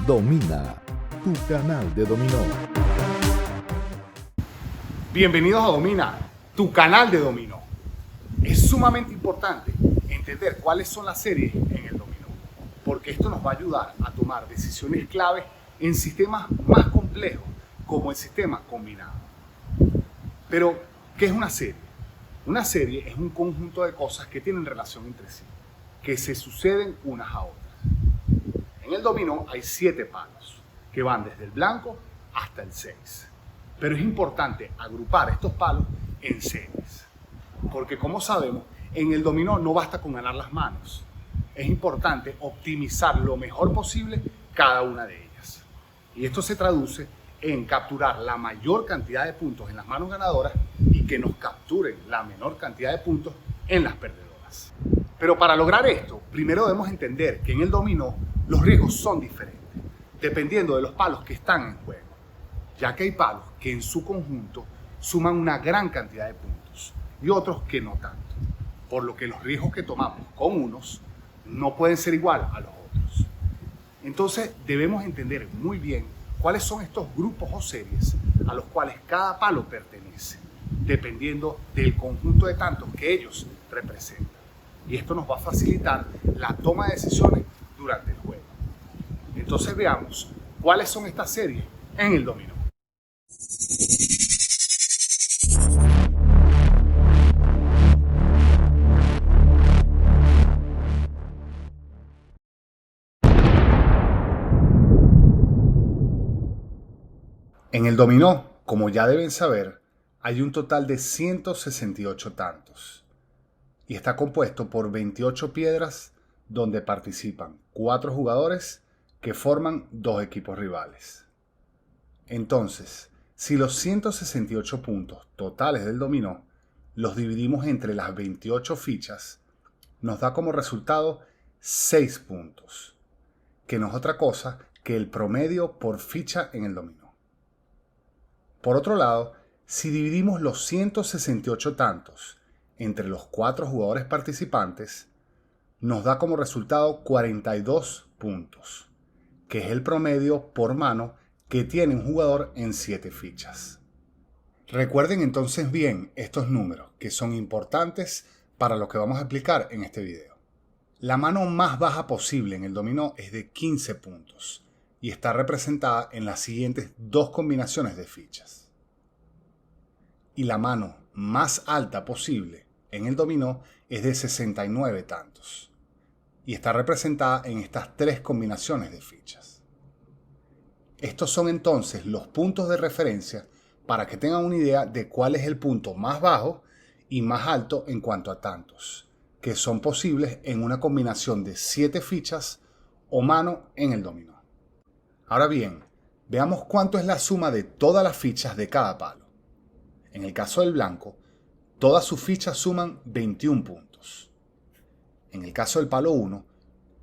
Domina, tu canal de dominó. Bienvenidos a Domina, tu canal de dominó. Es sumamente importante entender cuáles son las series en el dominó, porque esto nos va a ayudar a tomar decisiones clave en sistemas más complejos, como el sistema combinado. Pero, ¿qué es una serie? Una serie es un conjunto de cosas que tienen relación entre sí, que se suceden unas a otras. En el dominó hay 7 palos, que van desde el blanco hasta el 6. Pero es importante agrupar estos palos en series, porque como sabemos, en el dominó no basta con ganar las manos. Es importante optimizar lo mejor posible cada una de ellas. Y esto se traduce en capturar la mayor cantidad de puntos en las manos ganadoras y que nos capturen la menor cantidad de puntos en las perdedoras. Pero para lograr esto, primero debemos entender que en el dominó los riesgos son diferentes, dependiendo de los palos que están en juego, ya que hay palos que en su conjunto suman una gran cantidad de puntos y otros que no tanto, por lo que los riesgos que tomamos con unos no pueden ser igual a los otros. Entonces debemos entender muy bien cuáles son estos grupos o series a los cuales cada palo pertenece, dependiendo del conjunto de tantos que ellos representan. Y esto nos va a facilitar la toma de decisiones durante el juego. Entonces veamos cuáles son estas series en el dominó. En el dominó, como ya deben saber, hay un total de 168 tantos y está compuesto por 28 piedras donde participan 4 jugadores que forman 2 equipos rivales. Entonces, si los 168 puntos totales del dominó los dividimos entre las 28 fichas, nos da como resultado 6 puntos, que no es otra cosa que el promedio por ficha en el dominó. Por otro lado, si dividimos los 168 tantos entre los 4 jugadores participantes, nos da como resultado 42 puntos, que es el promedio por mano que tiene un jugador en 7 fichas. Recuerden entonces bien estos números, que son importantes para lo que vamos a explicar en este video. La mano más baja posible en el dominó es de 15 puntos y está representada en las siguientes 2 combinaciones de fichas. Y la mano más alta posible en el dominó es de 69 tantos y está representada en estas 3 combinaciones de fichas. Estos son entonces los puntos de referencia para que tengan una idea de cuál es el punto más bajo y más alto en cuanto a tantos, que son posibles en una combinación de 7 fichas o mano en el dominó. Ahora bien, veamos cuánto es la suma de todas las fichas de cada palo. En el caso del blanco, todas sus fichas suman 21 puntos. En el caso del palo 1,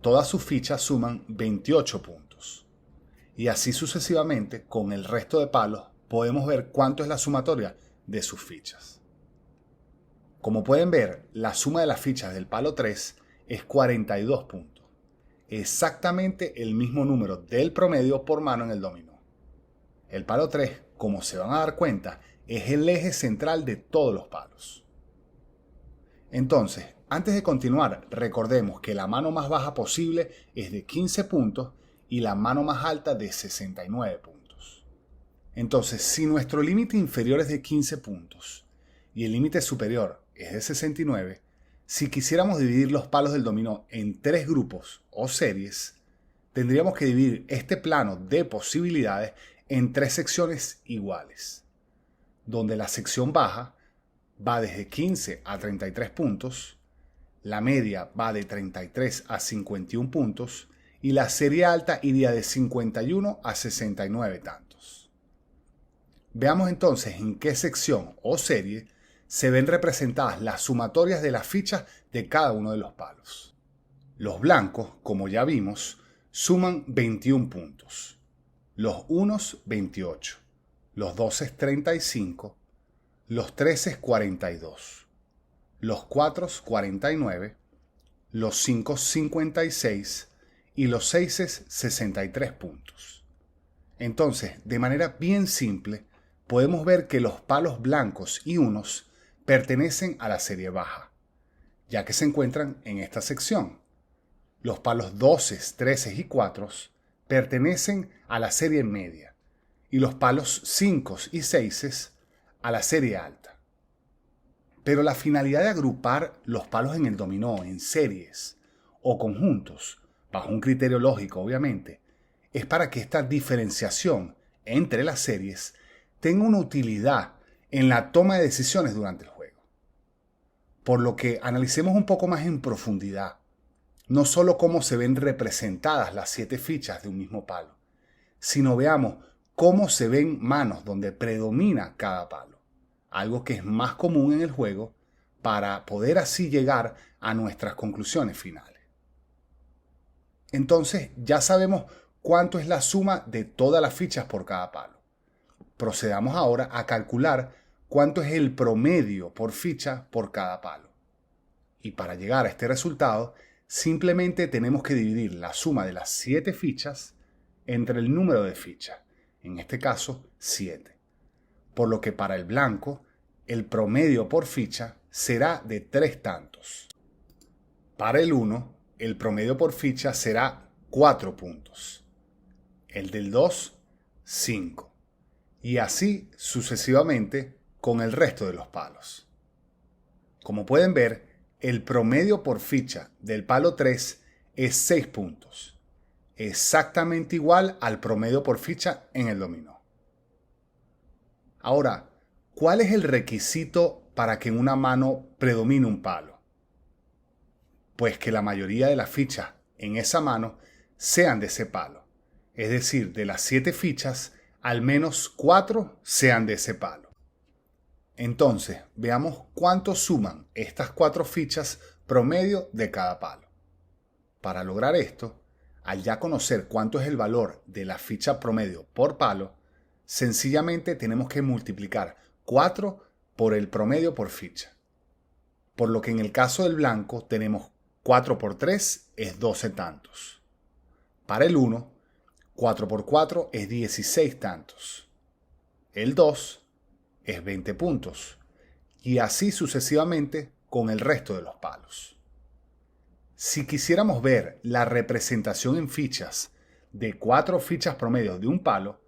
todas sus fichas suman 28 puntos. Y así sucesivamente, con el resto de palos, podemos ver cuánto es la sumatoria de sus fichas. Como pueden ver, la suma de las fichas del palo 3 es 42 puntos. Exactamente el mismo número del promedio por mano en el dominó. El palo 3, como se van a dar cuenta, es el eje central de todos los palos. Entonces, antes de continuar, recordemos que la mano más baja posible es de 15 puntos y la mano más alta de 69 puntos. Entonces, si nuestro límite inferior es de 15 puntos y el límite superior es de 69, si quisiéramos dividir los palos del dominó en 3 grupos o series, tendríamos que dividir este plano de posibilidades en 3 secciones iguales, donde la sección baja va desde 15 a 33 puntos, la media va de 33 a 51 puntos y la serie alta iría de 51 a 69 tantos. Veamos entonces en qué sección o serie se ven representadas las sumatorias de las fichas de cada uno de los palos. Los blancos, como ya vimos, suman 21 puntos, los unos 28, los 12 35, los 13 42, los 4 49, los 5 56 y los 6 63 puntos. Entonces, de manera bien simple, podemos ver que los palos blancos y unos pertenecen a la serie baja, ya que se encuentran en esta sección. Los palos 12, 13 y 4 pertenecen a la serie media y los palos 5 y 6 a la serie alta. Pero la finalidad de agrupar los palos en el dominó en series o conjuntos, bajo un criterio lógico obviamente, es para que esta diferenciación entre las series tenga una utilidad en la toma de decisiones durante el juego. Por lo que analicemos un poco más en profundidad, no solo cómo se ven representadas las 7 fichas de un mismo palo, sino veamos cómo se ven manos donde predomina cada palo, algo que es más común en el juego para poder así llegar a nuestras conclusiones finales. Entonces ya sabemos cuánto es la suma de todas las fichas por cada palo. Procedamos ahora a calcular cuánto es el promedio por ficha por cada palo. Y para llegar a este resultado, simplemente tenemos que dividir la suma de las 7 fichas entre el número de fichas, en este caso 7. Por lo que para el blanco, el promedio por ficha será de 3 tantos. Para el 1, el promedio por ficha será 4 puntos. El del 2, 5. Y así sucesivamente con el resto de los palos. Como pueden ver, el promedio por ficha del palo 3 es 6 puntos, exactamente igual al promedio por ficha en el dominó. Ahora, ¿cuál es el requisito para que en una mano predomine un palo? Pues que la mayoría de las fichas en esa mano sean de ese palo, es decir, de las 7 fichas, al menos 4 sean de ese palo. Entonces, veamos cuánto suman estas 4 fichas promedio de cada palo. Para lograr esto, al ya conocer cuánto es el valor de la ficha promedio por palo, sencillamente tenemos que multiplicar 4 por el promedio por ficha. Por lo que en el caso del blanco tenemos 4 por 3 es 12 tantos. Para el 1, 4 por 4 es 16 tantos. El 2 es 20 puntos. Y así sucesivamente con el resto de los palos. Si quisiéramos ver la representación en fichas de 4 fichas promedio de un palo,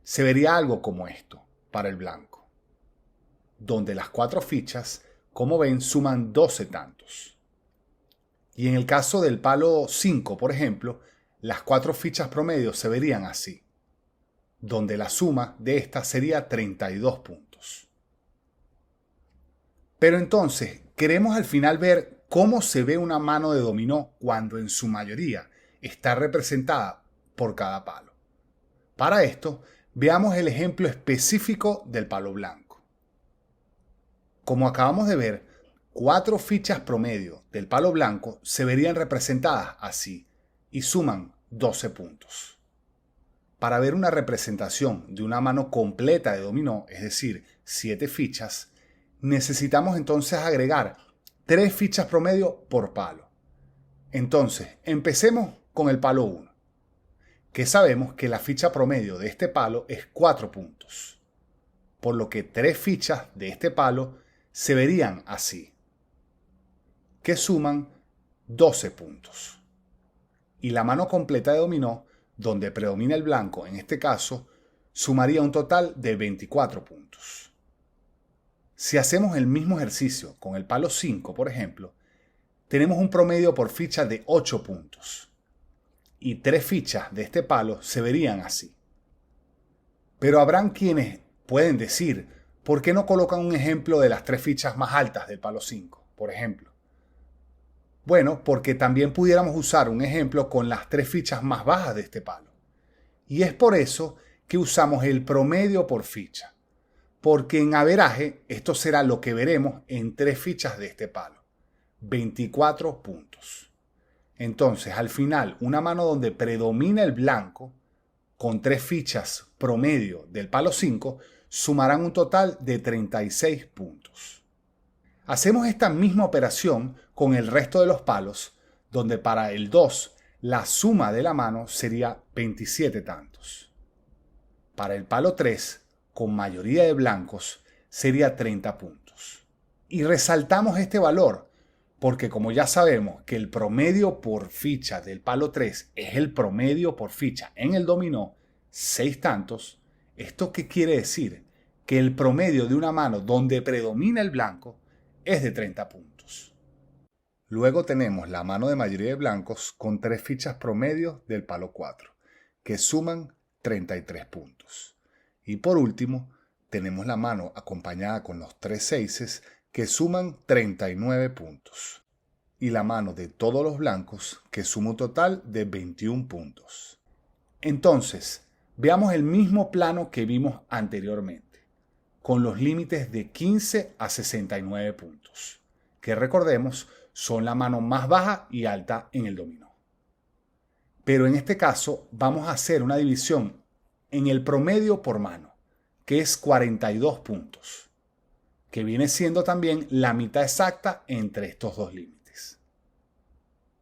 se vería algo como esto para el blanco, donde las 4 fichas, como ven, suman 12 tantos. Y en el caso del palo 5, por ejemplo, las 4 fichas promedio se verían así, donde la suma de estas sería 32 puntos. Pero entonces, queremos al final ver cómo se ve una mano de dominó cuando en su mayoría está representada por cada palo. Para esto, veamos el ejemplo específico del palo blanco. Como acabamos de ver, 4 fichas promedio del palo blanco se verían representadas así y suman 12 puntos. Para ver una representación de una mano completa de dominó, es decir, 7 fichas, necesitamos entonces agregar 3 fichas promedio por palo. Entonces, empecemos con el palo 1, que sabemos que la ficha promedio de este palo es 4 puntos, por lo que 3 fichas de este palo se verían así, que suman 12 puntos. Y la mano completa de dominó, donde predomina el blanco en este caso, sumaría un total de 24 puntos. Si hacemos el mismo ejercicio con el palo 5, por ejemplo, tenemos un promedio por ficha de 8 puntos. Y 3 fichas de este palo se verían así. Pero habrán quienes pueden decir, ¿por qué no colocan un ejemplo de las 3 fichas más altas del palo 5, por ejemplo? Bueno, porque también pudiéramos usar un ejemplo con las 3 fichas más bajas de este palo. Y es por eso que usamos el promedio por ficha. Porque en averaje esto será lo que veremos en 3 fichas de este palo. 24 puntos. Entonces, al final, una mano donde predomina el blanco, con 3 fichas promedio del palo 5, sumarán un total de 36 puntos. Hacemos esta misma operación con el resto de los palos, donde para el 2 la suma de la mano sería 27 tantos. Para el palo 3, con mayoría de blancos, sería 30 puntos. Y resaltamos este valor porque, como ya sabemos que el promedio por ficha del palo 3 es el promedio por ficha en el dominó, 6 tantos, ¿esto qué quiere decir? Que el promedio de una mano donde predomina el blanco es de 30 puntos. Luego tenemos la mano de mayoría de blancos con 3 fichas promedio del palo 4, que suman 33 puntos. Y por último, tenemos la mano acompañada con los 3 seises que suman 39 puntos. Y la mano de todos los blancos que suma un total de 21 puntos. Entonces, veamos el mismo plano que vimos anteriormente, con los límites de 15 a 69 puntos, que recordemos son la mano más baja y alta en el dominó. Pero en este caso vamos a hacer una división en el promedio por mano, que es 42 puntos, que viene siendo también la mitad exacta entre estos dos límites.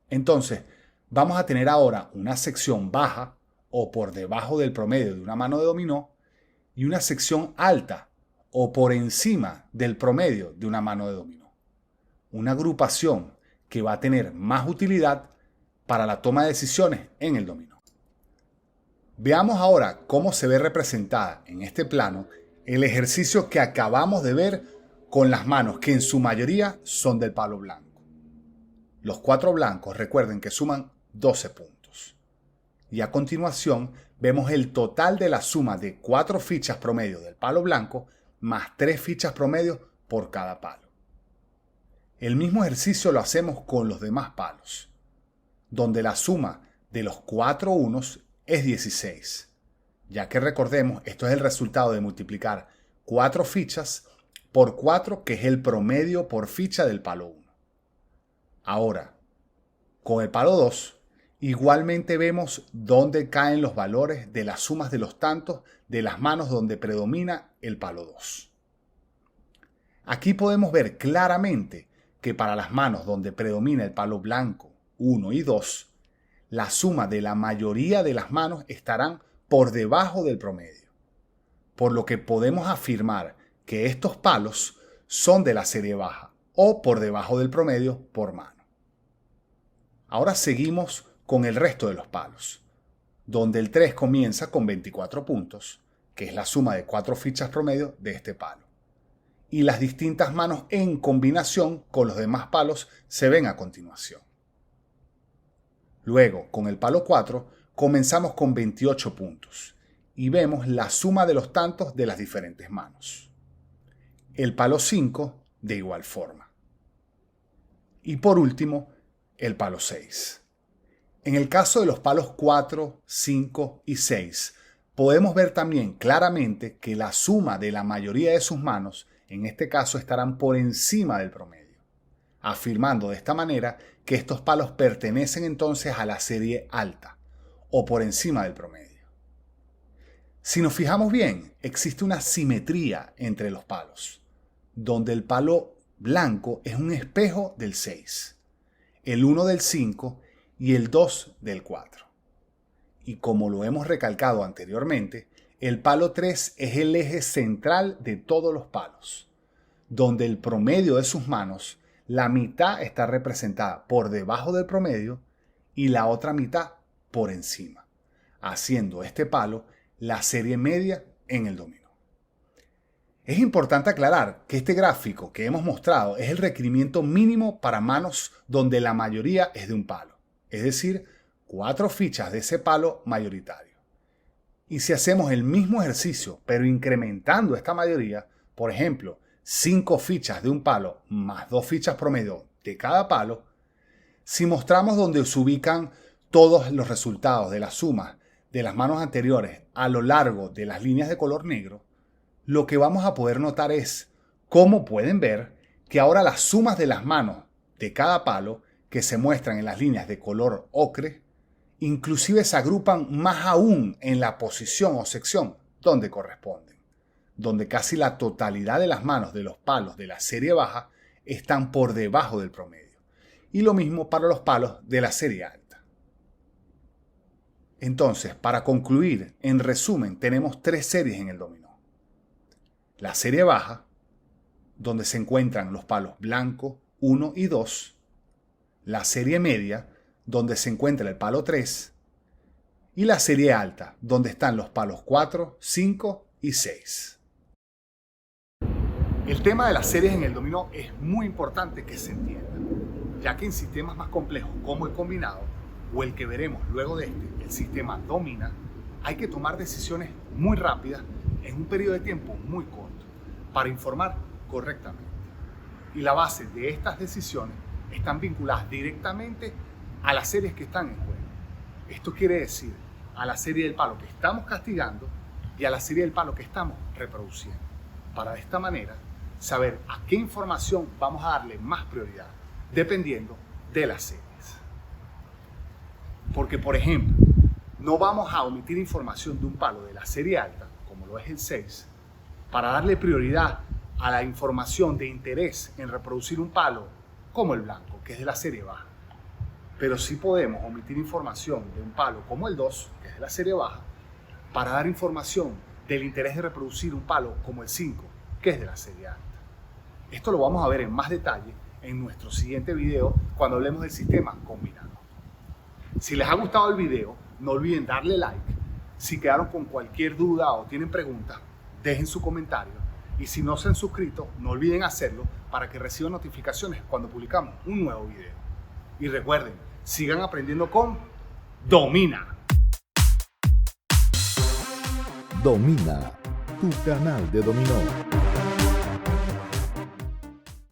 Entonces, vamos a tener ahora una sección baja o por debajo del promedio de una mano de dominó y una sección alta o por encima del promedio de una mano de dominó. Una agrupación que va a tener más utilidad para la toma de decisiones en el dominó. Veamos ahora cómo se ve representada en este plano el ejercicio que acabamos de ver con las manos que en su mayoría son del palo blanco. Los 4 blancos recuerden que suman 12 puntos. Y a continuación vemos el total de la suma de 4 fichas promedio del palo blanco más 3 fichas promedio por cada palo. El mismo ejercicio lo hacemos con los demás palos, donde la suma de los 4 unos es 16, ya que recordemos esto es el resultado de multiplicar 4 fichas por 4, que es el promedio por ficha del palo 1. Ahora, con el palo 2, igualmente vemos dónde caen los valores de las sumas de los tantos de las manos donde predomina el palo 2. Aquí podemos ver claramente que para las manos donde predomina el palo blanco 1 y 2, la suma de la mayoría de las manos estarán por debajo del promedio, por lo que podemos afirmar que estos palos son de la serie baja o por debajo del promedio por mano. Ahora seguimos con el resto de los palos, donde el 3 comienza con 24 puntos, que es la suma de 4 fichas promedio de este palo. Y las distintas manos en combinación con los demás palos se ven a continuación. Luego, con el palo 4, comenzamos con 28 puntos y vemos la suma de los tantos de las diferentes manos. El palo 5 de igual forma. Y por último, el palo 6. En el caso de los palos 4, 5 y 6, podemos ver también claramente que la suma de la mayoría de sus manos en este caso estarán por encima del promedio, afirmando de esta manera que estos palos pertenecen entonces a la serie alta o por encima del promedio. Si nos fijamos bien, existe una simetría entre los palos, donde el palo blanco es un espejo del 6, el 1 del 5 y el 2 del 4. Y como lo hemos recalcado anteriormente, el palo 3 es el eje central de todos los palos, donde el promedio de sus manos, la mitad está representada por debajo del promedio y la otra mitad por encima, haciendo este palo la serie media en el dominó. Es importante aclarar que este gráfico que hemos mostrado es el requerimiento mínimo para manos donde la mayoría es de un palo, es decir, 4 fichas de ese palo mayoritario. Y si hacemos el mismo ejercicio, pero incrementando esta mayoría, por ejemplo, 5 fichas de un palo más 2 fichas promedio de cada palo, si mostramos donde se ubican todos los resultados de las sumas de las manos anteriores a lo largo de las líneas de color negro, lo que vamos a poder notar es, como pueden ver, que ahora las sumas de las manos de cada palo que se muestran en las líneas de color ocre, inclusive se agrupan más aún en la posición o sección donde corresponden, donde casi la totalidad de las manos de los palos de la serie baja están por debajo del promedio, y lo mismo para los palos de la serie alta. Entonces, para concluir, en resumen, tenemos 3 series en el dominó. La serie baja, donde se encuentran los palos blanco 1 y 2. La serie media, donde se encuentra el palo 3. Y la serie alta, donde están los palos 4, 5 y 6. El tema de las series en el dominó es muy importante que se entienda, ya que en sistemas más complejos como el combinado, o el que veremos luego de este, el sistema domina, hay que tomar decisiones muy rápidas en un periodo de tiempo muy corto para informar correctamente. Y la base de estas decisiones están vinculadas directamente a las series que están en juego. Esto quiere decir a la serie del palo que estamos castigando y a la serie del palo que estamos reproduciendo, para de esta manera saber a qué información vamos a darle más prioridad dependiendo de las series. Porque, por ejemplo, no vamos a omitir información de un palo de la serie alta, como lo es el 6, para darle prioridad a la información de interés en reproducir un palo como el blanco, que es de la serie baja. Pero sí podemos omitir información de un palo como el 2, que es de la serie baja, para dar información del interés de reproducir un palo como el 5, que es de la serie alta. Esto lo vamos a ver en más detalle en nuestro siguiente video cuando hablemos del sistema combinado. Si les ha gustado el video, no olviden darle like. Si quedaron con cualquier duda o tienen preguntas, dejen su comentario. Y si no se han suscrito, no olviden hacerlo para que reciban notificaciones cuando publicamos un nuevo video. Y recuerden, sigan aprendiendo con Domina. Domina, tu canal de dominó.